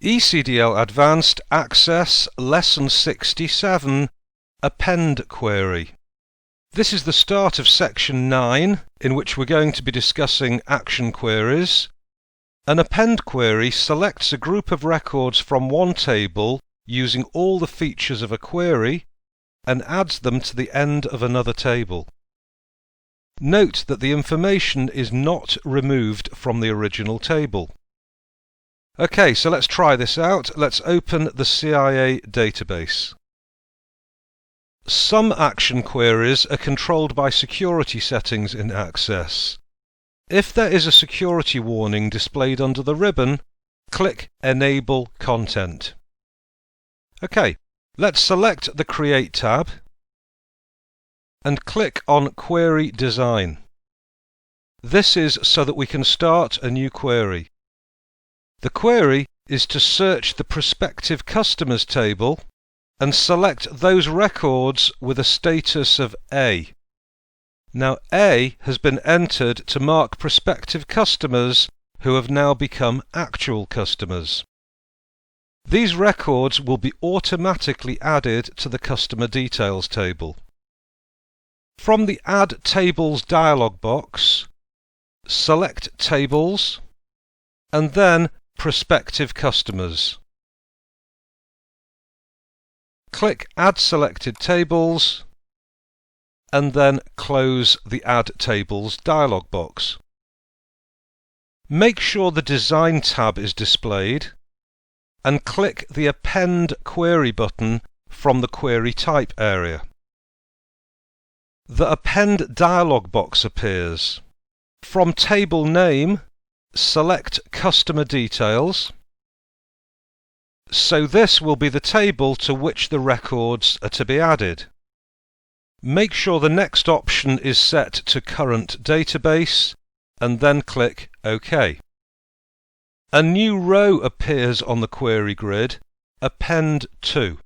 ECDL Advanced Access Lesson 67 Append Query. This is the start of Section 9, in which we're going to be discussing action queries. An append query selects a group of records from one table using all the features of a query and adds them to the end of another table. Note that the information is not removed from the original table. Okay, so let's try this out. Let's open the CIA database. Some action queries are controlled by security settings in Access. If there is a security warning displayed under the ribbon, click Enable Content. Okay, let's select the Create tab and click on Query Design. This is so that we can start a new query. The query is to search the prospective customers table and select those records with a status of A. Now A has been entered to mark prospective customers who have now become actual customers. These records will be automatically added to the customer details table. From the Add Tables dialog box, select Tables and then Prospective Customers. Click Add Selected Tables and then close the Add Tables dialog box. Make sure the Design tab is displayed and click the Append Query button from the Query Type area. The Append dialog box appears. From Table Name, select Customer Details. So this will be the table to which the records are to be added. Make sure the next option is set to Current Database and then click OK. A new row appears on the query grid, Append 2.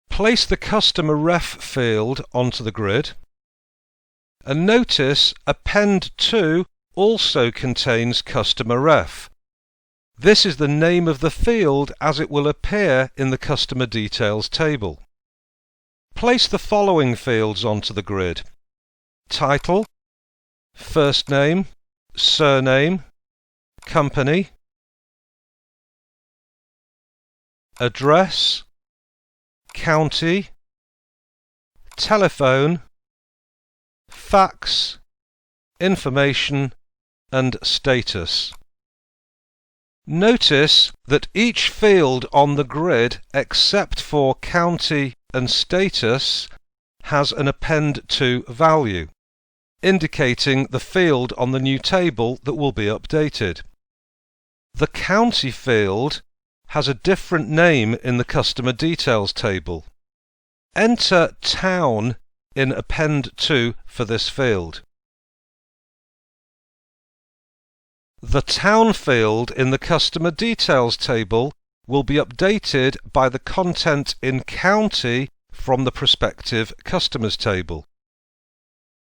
Place the Customer Ref field onto the grid and notice Append 2 also contains Customer Ref. This is the name of the field as it will appear in the Customer Details table. Place the following fields onto the grid: Title, First Name, Surname, Company, Address, County, Telephone, Fax, Information and Status. Notice that each field on the grid except for County and Status has an Append 2 value, indicating the field on the new table that will be updated. The County field has a different name in the Customer Details table. Enter Town in Append 2 for this field. The Town field in the Customer Details table will be updated by the content in County from the prospective Customers table.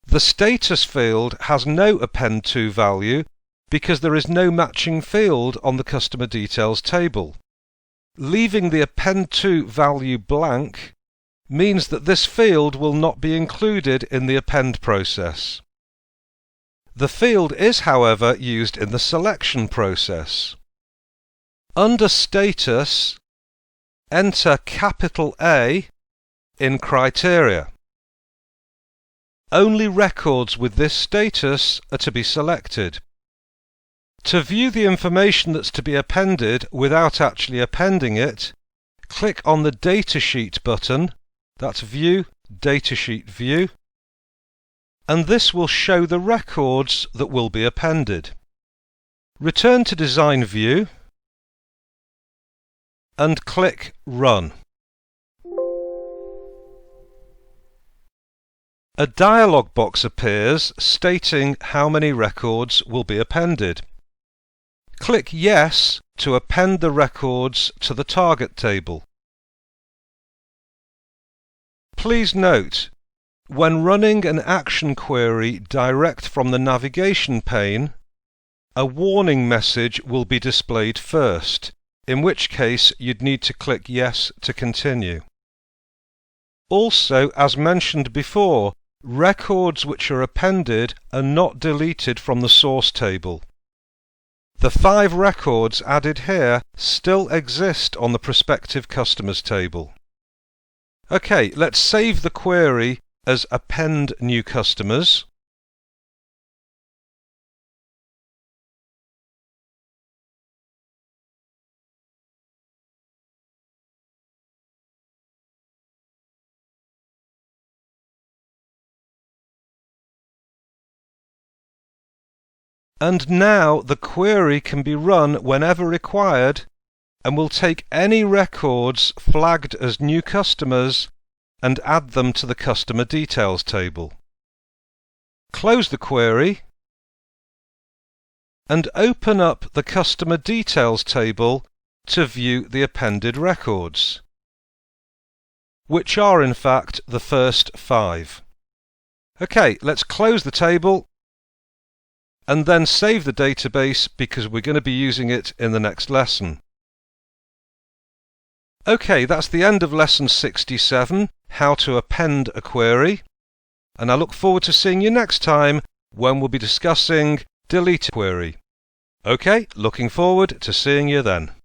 The Status field has no Append 2 value because there is no matching field on the Customer Details table. Leaving the Append 2 value blank means that this field will not be included in the append process. The field is, however, used in the selection process. Under Status, enter capital A in Criteria. Only records with this status are to be selected. To view the information that's to be appended without actually appending it, click on the Datasheet button, that's View, Datasheet View, and this will show the records that will be appended. Return to Design View and click Run. A dialog box appears stating how many records will be appended. Click Yes to append the records to the target table. Please note, when running an action query direct from the navigation pane, a warning message will be displayed first, in which case you'd need to click Yes to continue. Also, as mentioned before, records which are appended are not deleted from the source table. The 5 records added here still exist on the prospective customers table. Okay, let's save the query as Append New Customers. And now the query can be run whenever required and will take any records flagged as new customers and add them to the customer details table. Close the query and open up the customer details table to view the appended records, which are in fact the first 5. Okay, let's close the table and then save the database because we're going to be using it in the next lesson. Okay, that's the end of lesson 67, how to append a query, and I look forward to seeing you next time when we'll be discussing delete a query. Okay, looking forward to seeing you then.